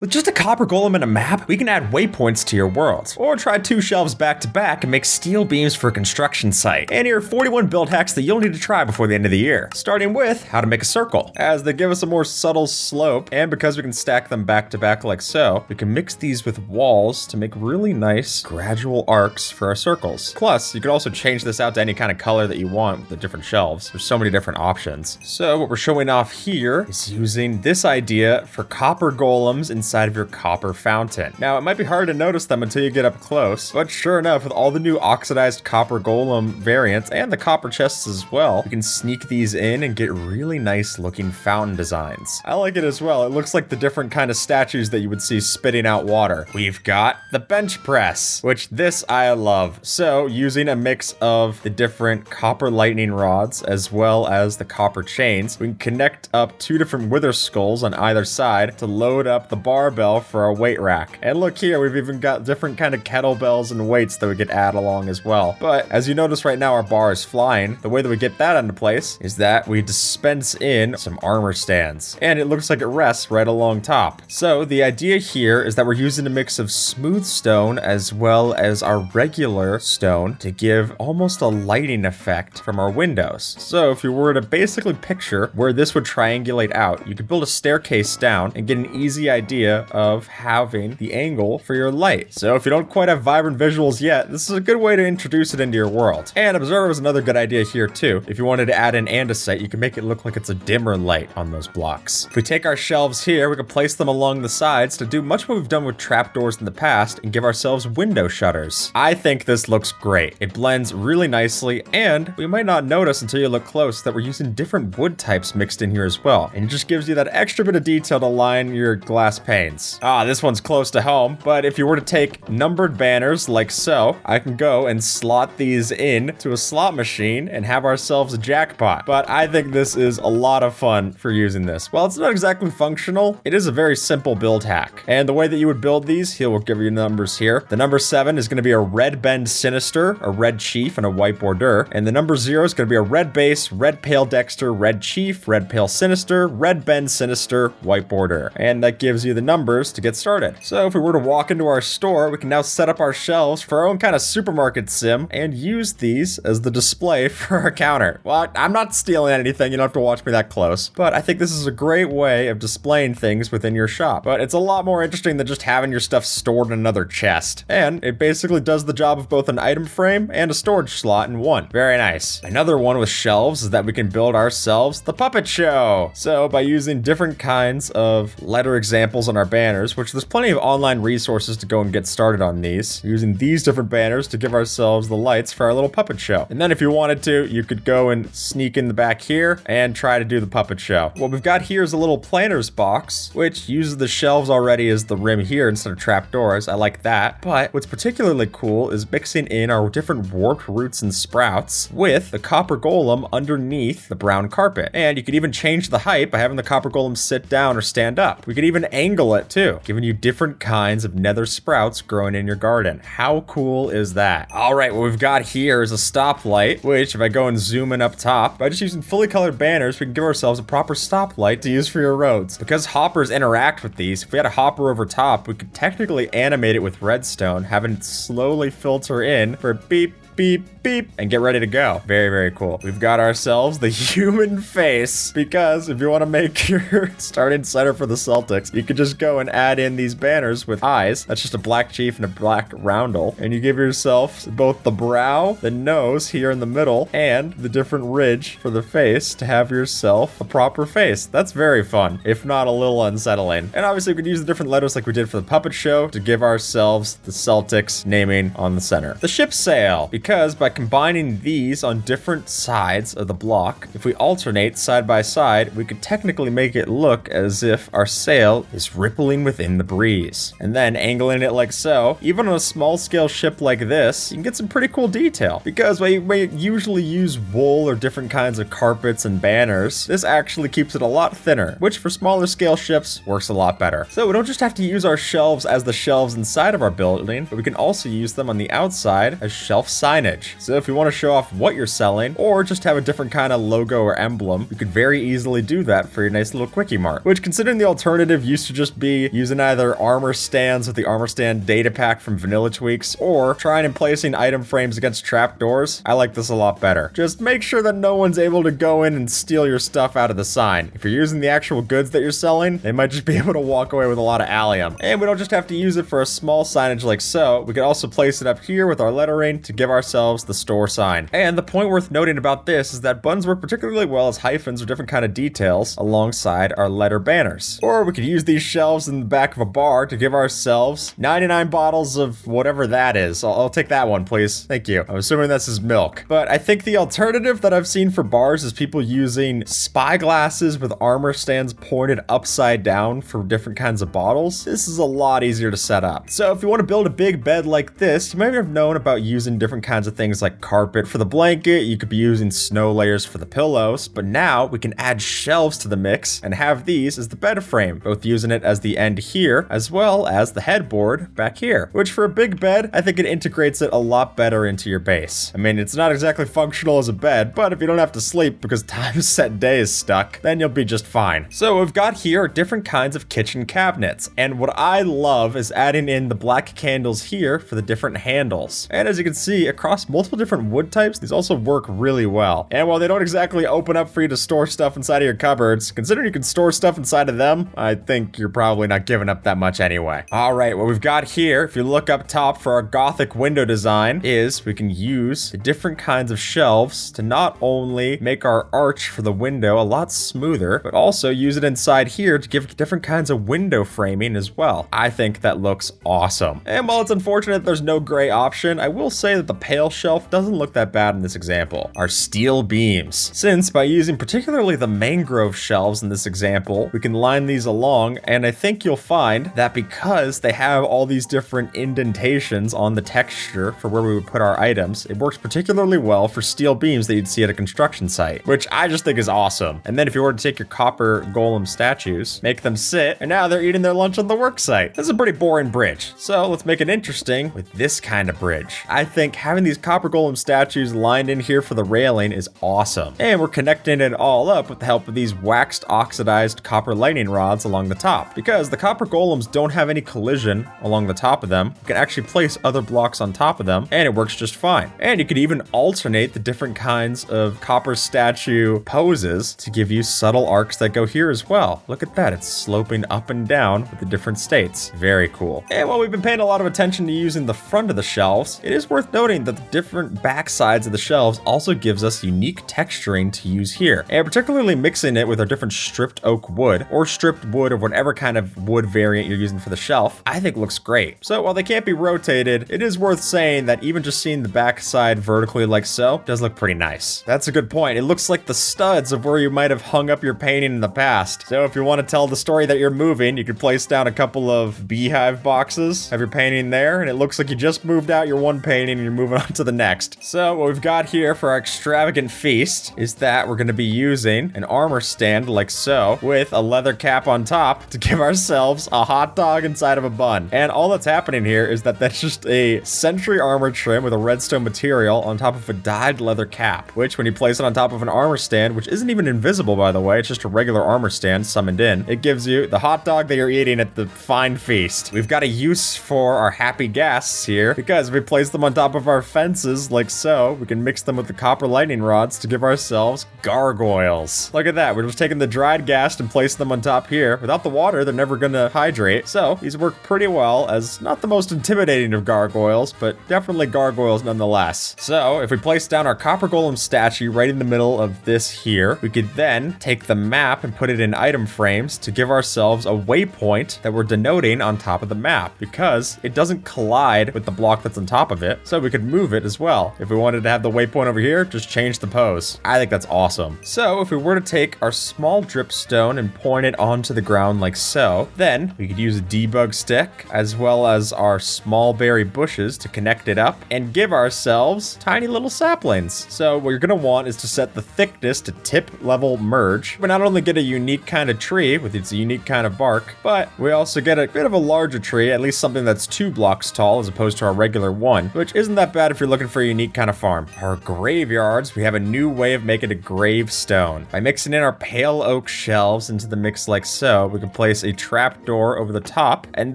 With just a copper golem and a map, we can add waypoints to your world. Or try 2 shelves back to back and make steel beams for a construction site. And here are 41 build hacks that you'll need to try before the end of the year. Starting with how to make a circle, as they give us a more subtle slope, and because we can stack them back to back like so, we can mix these with walls to make really nice gradual arcs for our circles. Plus, you can also change this out to any kind of color that you want with the different shelves. There's so many different options. So what we're showing off here is using this idea for copper golems inside of your copper fountain. Now, it might be hard to notice them until you get up close, but sure enough, with all the new oxidized copper golem variants and the copper chests as well, you can sneak these in and get really nice looking fountain designs. I like it as well. It looks like the different kind of statues that you would see spitting out water. We've got the bench press, which this I love. So using a mix of the different copper lightning rods as well as the copper chains, we can connect up 2 different wither skulls on either side to load up the barbell for our weight rack. And look here, we've even got different kind of kettlebells and weights that we could add along as well. But as you notice right now, our bar is flying. The way that we get that into place is that we dispense in some armor stands, and it looks like it rests right along top. So the idea here is that we're using a mix of smooth stone as well as our regular stone to give almost a lighting effect from our windows. So if you were to basically picture where this would triangulate out, you could build a staircase down and get an easy idea of having the angle for your light. So if you don't quite have vibrant visuals yet, this is a good way to introduce it into your world. And observer is another good idea here too. If you wanted to add an andesite, you can make it look like it's a dimmer light on those blocks. If we take our shelves here, we can place them along the sides to do much what we've done with trapdoors in the past and give ourselves window shutters. I think this looks great. It blends really nicely, and we might not notice until you look close that we're using different wood types mixed in here as well. And it just gives you that extra bit of detail to line your glass panes. This one's close to home, but if you were to take numbered banners like so, I can go and slot these in to a slot machine and have ourselves a jackpot. But I think this is a lot of fun for using this. While it's not exactly functional, it is a very simple build hack. And the way that you would build these, here we'll give you numbers here. The number 7 is going to be a red bend sinister, a red chief, and a white border. And the number 0 is going to be a red base, red pale dexter, red chief, red pale sinister, red bend sinister, white border. And that gives you the numbers to get started. So if we were to walk into our store, we can now set up our shelves for our own kind of supermarket sim and use these as the display for our counter. Well, I'm not stealing anything, you don't have to watch me that close, but I think this is a great way of displaying things within your shop. But it's a lot more interesting than just having your stuff stored in another chest. And it basically does the job of both an item frame and a storage slot in one. Very nice. Another one with shelves is that we can build ourselves the puppet show. So by using different kinds of letter examples on our banners, which there's plenty of online resources to go and get started on these, using these different banners to give ourselves the lights for our little puppet show. And then if you wanted to, you could go and sneak in the back here and try to do the puppet show. What we've got here is a little planter's box, which uses the shelves already as the rim here instead of trapdoors. I like that. But what's particularly cool is mixing in our different warped roots and sprouts with the copper golem underneath the brown carpet. And you could even change the height by having the copper golem sit down or stand up. We could even angle it too, giving you different kinds of nether sprouts growing in your garden. How cool is that? All right, what we've got here is a stoplight, which if I go and zoom in up top, by just using fully colored banners, we can give ourselves a proper stoplight to use for your roads. Because hoppers interact with these, if we had a hopper over top, we could technically animate it with redstone, having it slowly filter in for beep, beep, beep, and get ready to go. Very, very cool. We've got ourselves the human face, because if you want to make your starting center for the Celtics, you could just go and add in these banners with eyes. That's just a black chief and a black roundel. And you give yourself both the brow, the nose here in the middle, and the different ridge for the face to have yourself a proper face. That's very fun, if not a little unsettling. And obviously we could use the different letters like we did for the puppet show to give ourselves the Celtics naming on the center. The ship sail, because by combining these on different sides of the block, if we alternate side by side, we could technically make it look as if our sail is rippling within the breeze. And then angling it like so, even on a small scale ship like this, you can get some pretty cool detail. Because we usually use wool or different kinds of carpets and banners, this actually keeps it a lot thinner, which for smaller scale ships works a lot better. So we don't just have to use our shelves as the shelves inside of our building, but we can also use them on the outside as shelf signage signage. So if you want to show off what you're selling, or just have a different kind of logo or emblem, you could very easily do that for your nice little quickie mart. Which, considering the alternative used to just be using either armor stands with the armor stand data pack from Vanilla Tweaks, or trying and placing item frames against trapdoors, I like this a lot better. Just make sure that no one's able to go in and steal your stuff out of the sign. If you're using the actual goods that you're selling, they might just be able to walk away with a lot of allium. And we don't just have to use it for a small signage like so, we could also place it up here with our lettering to give ourselves the store sign. And the point worth noting about this is that buttons work particularly well as hyphens or different kind of details alongside our letter banners. Or we could use these shelves in the back of a bar to give ourselves 99 bottles of whatever that is. I'll take that one, please. Thank you. I'm assuming this is milk. But I think the alternative that I've seen for bars is people using spyglasses with armor stands pointed upside down for different kinds of bottles. This is a lot easier to set up. So if you want to build a big bed like this, you might have known about using different kinds of things like carpet for the blanket. You could be using snow layers for the pillows, but now we can add shelves to the mix and have these as the bed frame, both using it as the end here as well as the headboard back here, which for a big bed, I think it integrates it a lot better into your base. I mean, it's not exactly functional as a bed, but if you don't have to sleep because time's set day is stuck, then you'll be just fine. So we've got here different kinds of kitchen cabinets, and what I love is adding in the black candles here for the different handles. And as you can see, across multiple different wood types, these also work really well. And while they don't exactly open up for you to store stuff inside of your cupboards, considering you can store stuff inside of them, I think you're probably not giving up that much anyway. All right, what we've got here, if you look up top for our Gothic window design, is we can use the different kinds of shelves to not only make our arch for the window a lot smoother, but also use it inside here to give different kinds of window framing as well. I think that looks awesome. And while it's unfortunate there's no gray option, I will say that the pale shelf doesn't look that bad in this example. Our steel beams. Since by using particularly the mangrove shelves in this example, we can line these along, and I think you'll find that because they have all these different indentations on the texture for where we would put our items, it works particularly well for steel beams that you'd see at a construction site, which I just think is awesome. And then if you were to take your copper golem statues, make them sit, and now they're eating their lunch on the work site. This is a pretty boring bridge, so let's make it interesting with this kind of bridge. I think having these copper golem statues lined in here for the railing is awesome. And we're connecting it all up with the help of these waxed oxidized copper lightning rods along the top. Because the copper golems don't have any collision along the top of them, you can actually place other blocks on top of them, and it works just fine. And you could even alternate the different kinds of copper statue poses to give you subtle arcs that go here as well. Look at that, it's sloping up and down with the different states. Very cool. And while we've been paying a lot of attention to using the front of the shelves, it is worth noting that the different back sides of the shelves also gives us unique texturing to use here. And particularly mixing it with our different stripped oak wood or stripped wood of whatever kind of wood variant you're using for the shelf, I think looks great. So while they can't be rotated, it is worth saying that even just seeing the back side vertically like so does look pretty nice. That's a good point. It looks like the studs of where you might have hung up your painting in the past. So if you want to tell the story that you're moving, you could place down a couple of beehive boxes, have your painting there, and it looks like you just moved out your one painting and you're moving on to the next. So what we've got here for our extravagant feast is that we're going to be using an armor stand like so with a leather cap on top to give ourselves a hot dog inside of a bun. And all that's happening here is that that's just a Sentry armor trim with a redstone material on top of a dyed leather cap, which when you place it on top of an armor stand, which isn't even invisible by the way, it's just a regular armor stand summoned in, it gives you the hot dog that you're eating at the fine feast. We've got a use for our happy ghasts here, because if we place them on top of our fences like so, we can mix them with the copper lightning rods to give ourselves gargoyles. Look at that, we're just taking the dried ghast and placing them on top here. Without the water, they're never gonna hydrate, so these work pretty well as not the most intimidating of gargoyles, but definitely gargoyles nonetheless. So if we place down our copper golem statue right in the middle of this here, we could then take the map and put it in item frames to give ourselves a waypoint that we're denoting on top of the map, because it doesn't collide with the block that's on top of it, so we could move it as well. If we wanted to have the waypoint over here, just change the pose. I think that's awesome. So if we were to take our small dripstone and point it onto the ground like so, then we could use a debug stick as well as our small berry bushes to connect it up and give ourselves tiny little saplings. So what you're gonna want is to set the thickness to tip level merge. We not only get a unique kind of tree with its unique kind of bark, but we also get a bit of a larger tree, at least something that's 2 blocks tall as opposed to our regular one, which isn't that bad if you're looking for a unique kind of farm. Our graveyards, we have a new way of making a gravestone. By mixing in our pale oak shelves into the mix like so, we can place a trapdoor over the top, and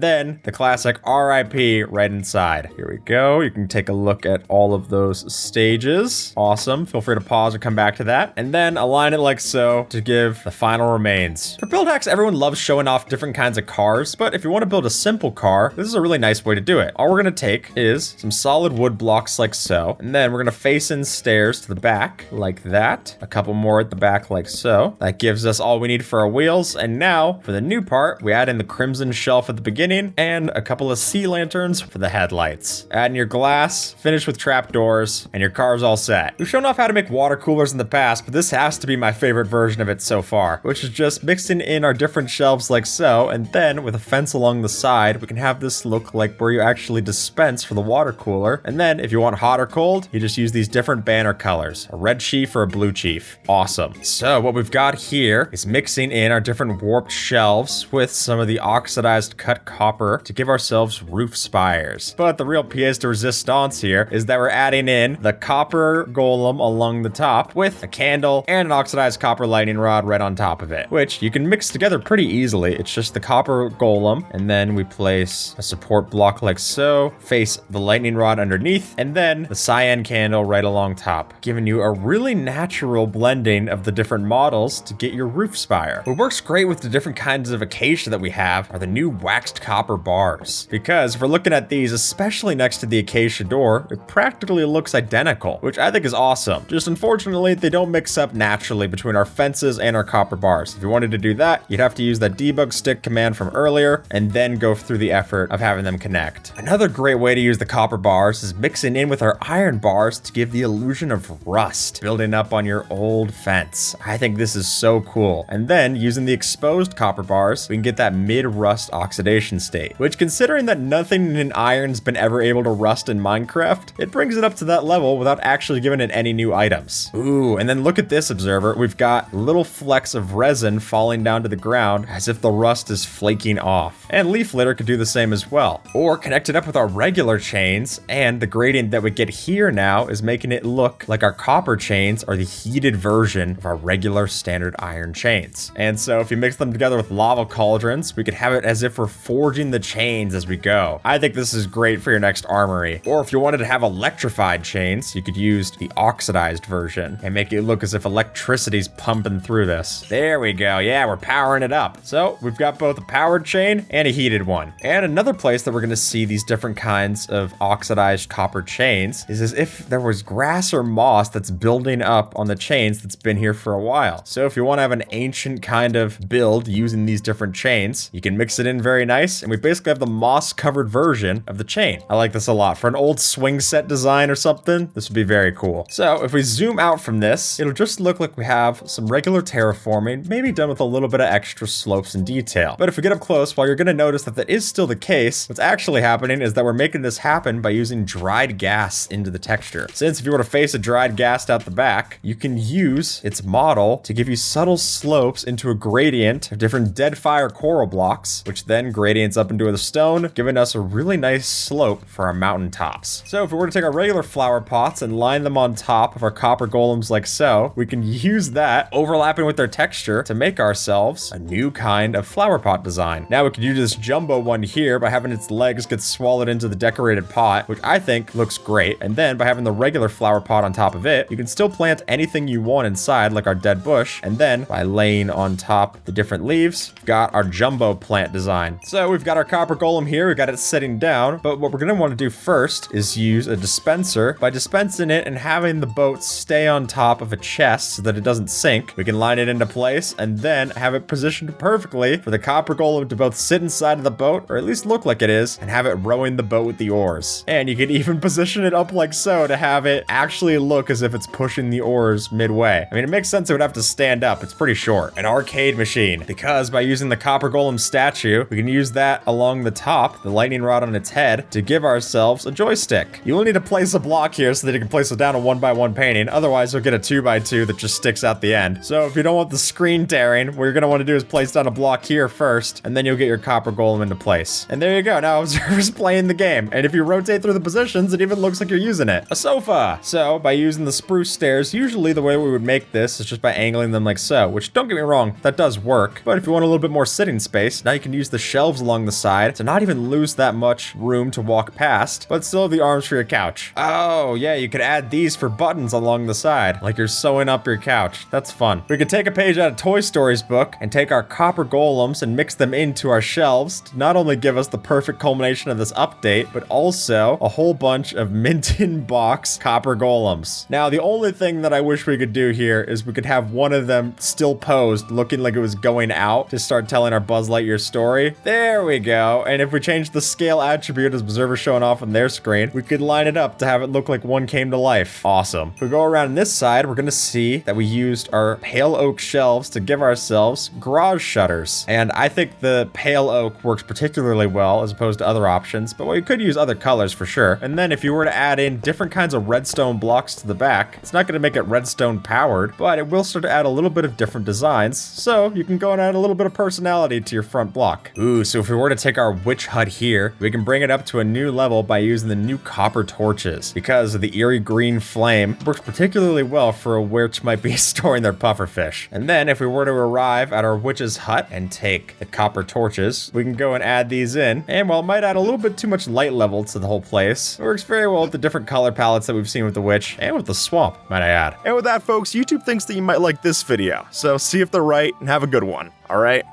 then the classic RIP right inside. Here we go. You can take a look at all of those stages. Awesome. Feel free to pause and come back to that. And then align it like so to give the final remains. For build hacks, everyone loves showing off different kinds of cars, but if you want to build a simple car, this is a really nice way to do it. All we're going to take is some solid wood blocks like so, and then we're going to face in stairs to the back like that. A couple more at the back like so. That gives us all we need for our wheels. And now for the new part, we add in the crimson shelf at the beginning and a couple of sea lanterns for the headlights. Add in your glass, finish with trapdoors, and your car's all set. We've shown off how to make water coolers in the past, but this has to be my favorite version of it so far, which is just mixing in our different shelves like so, and then with a fence along the side, we can have this look like where you actually dispense for the water cooler. And then if you want hot or cold, you just use these different banner colors, a red chief or a blue chief. Awesome. So what we've got here is mixing in our different warped shelves with some of the oxidized cut copper to give ourselves roof spires. But the real pièce de resistance here is that we're adding in the copper golem along the top with a candle and an oxidized copper lightning rod right on top of it, which you can mix together pretty easily. It's just the copper golem, and then we place a support block like so, face the lightning rod underneath, and then the cyan candle right along top, giving you a really natural blending of the different models to get your roof spire. What works great with the different kinds of acacia that we have are the new waxed copper bars, because if we're looking at these, especially next to the acacia door, it practically looks identical, which I think is awesome. Just unfortunately, they don't mix up naturally between our fences and our copper bars. If you wanted to do that, you'd have to use that debug stick command from earlier and then go through the effort of having them connect. Another great way to use the copper bars is mixing in with our iron bars to give the illusion of rust building up on your old fence. I think this is so cool. And then using the exposed copper bars, we can get that mid-rust oxidation state, which, considering that nothing in iron's been ever able to rust in Minecraft, it brings it up to that level without actually giving it any new items. Ooh, and then look at this, observer. We've got little flecks of resin falling down to the ground as if the rust is flaking off. And leaf litter could do the same as well. Or connect it up with our regular chains, and the gradient that we get here now is making it look like our copper chains are the heated version of our regular standard iron chains. And so if you mix them together with lava cauldrons, we could have it as if we're forging the chains as we go. I think this is great for your next armory. Or if you wanted to have electrified chains, you could use the oxidized version and make it look as if electricity's pumping through this. There we go. Yeah, we're powering it up. So we've got both a powered chain and a heated one. And another place that we're going to see these different kinds of oxidized copper chains is as if there was grass or moss that's building up on the chains that's been here for a while. So if you want to have an ancient kind of build using these different chains, you can mix it in very nice, and we basically have the moss covered version of the chain. I like this a lot. For an old swing set design or something, this would be very cool. So if we zoom out from this, it'll just look like we have some regular terraforming, maybe done with a little bit of extra slopes and detail. But if we get up close, while you're going to notice that that is still the case, what's actually happening is that we're making this happen by using dried gas into the texture. Since if you were to face a dried gas out the back, you can use its model to give you subtle slopes into a gradient of different dead fire coral blocks, which then gradients up into the stone, giving us a really nice slope for our mountain tops. So if we were to take our regular flower pots and line them on top of our copper golems like so, we can use that overlapping with their texture to make ourselves a new kind of flower pot design. Now we could use this jumbo one here by having its legs get swallowed into the decorated pot, which I think looks great. And then by having the regular flower pot on top of it, you can still plant anything you want inside, like our dead bush. And then by laying on top the different leaves, we've got our jumbo plant design. So we've got our copper golem here, we've got it sitting down, but what we're going to want to do first is use a dispenser. By dispensing it and having the boat stay on top of a chest so that it doesn't sink, we can line it into place and then have it positioned perfectly for the copper golem to both sit inside of the boat, or at least look like it is, and have it rowing the boat with the oars. And you can even position it up like so to have it actually look as if it's pushing the oars midway. I mean, it makes sense it would have to stand up. It's pretty short. An arcade machine, because by using the copper golem statue, we can use that along the top, the lightning rod on its head, to give ourselves a joystick. You will need to place a block here so that you can place it down a 1x1 painting. Otherwise, you'll get a 2x2 that just sticks out the end. So if you don't want the screen tearing, what you're going to want to do is place down a block here first, and then you'll get your copper golem into place. And there you go. Now Observer's playing the game. And if you rotate through the positions, it even looks like you're using it. A sofa. So by using the spruce stairs, usually the way we would make this is just by angling them like so, which don't get me wrong, that does work. But if you want a little bit more sitting space, now you can use the shelves along the side to not even lose that much room to walk past, but still have the arms for your couch. Oh yeah, you could add these for buttons along the side, like you're sewing up your couch. That's fun. We could take a page out of Toy Story's book and take our copper golems and mix them into our shelves to not only give us the perfect culmination of this update, but also a whole bunch of mint in box copper golems. Now, the only thing that I wish we could do here is we could have one of them still posed, looking like it was going out to start telling our Buzz Lightyear story. There we go. And if we change the scale attribute as observer showing off on their screen, we could line it up to have it look like one came to life. Awesome. If we go around this side, we're gonna see that we used our pale oak shelves to give ourselves garage shutters. And I think the pale oak works particularly well as opposed to other options, but we could use other colors for sure. And then if you were to add in different kinds of redstone blocks to the back, it's not gonna make it redstone powered, but it will start to add a little bit of different designs, so you can go and add a little bit of personality to your front block. Ooh, so if we were to take our witch hut here, we can bring it up to a new level by using the new copper torches, because of the eerie green flame works particularly well for a witch might be storing their pufferfish. And then if we were to arrive at our witch's hut and take the copper torches, we can go and add these in, and while it might add a little bit too much light level to the whole place, it works very well with the different color palettes that we've seen with the witch and with the swamp, might I add. And with that, folks, YouTube thinks that you might like this video, so see if they're right and have a good one, alright?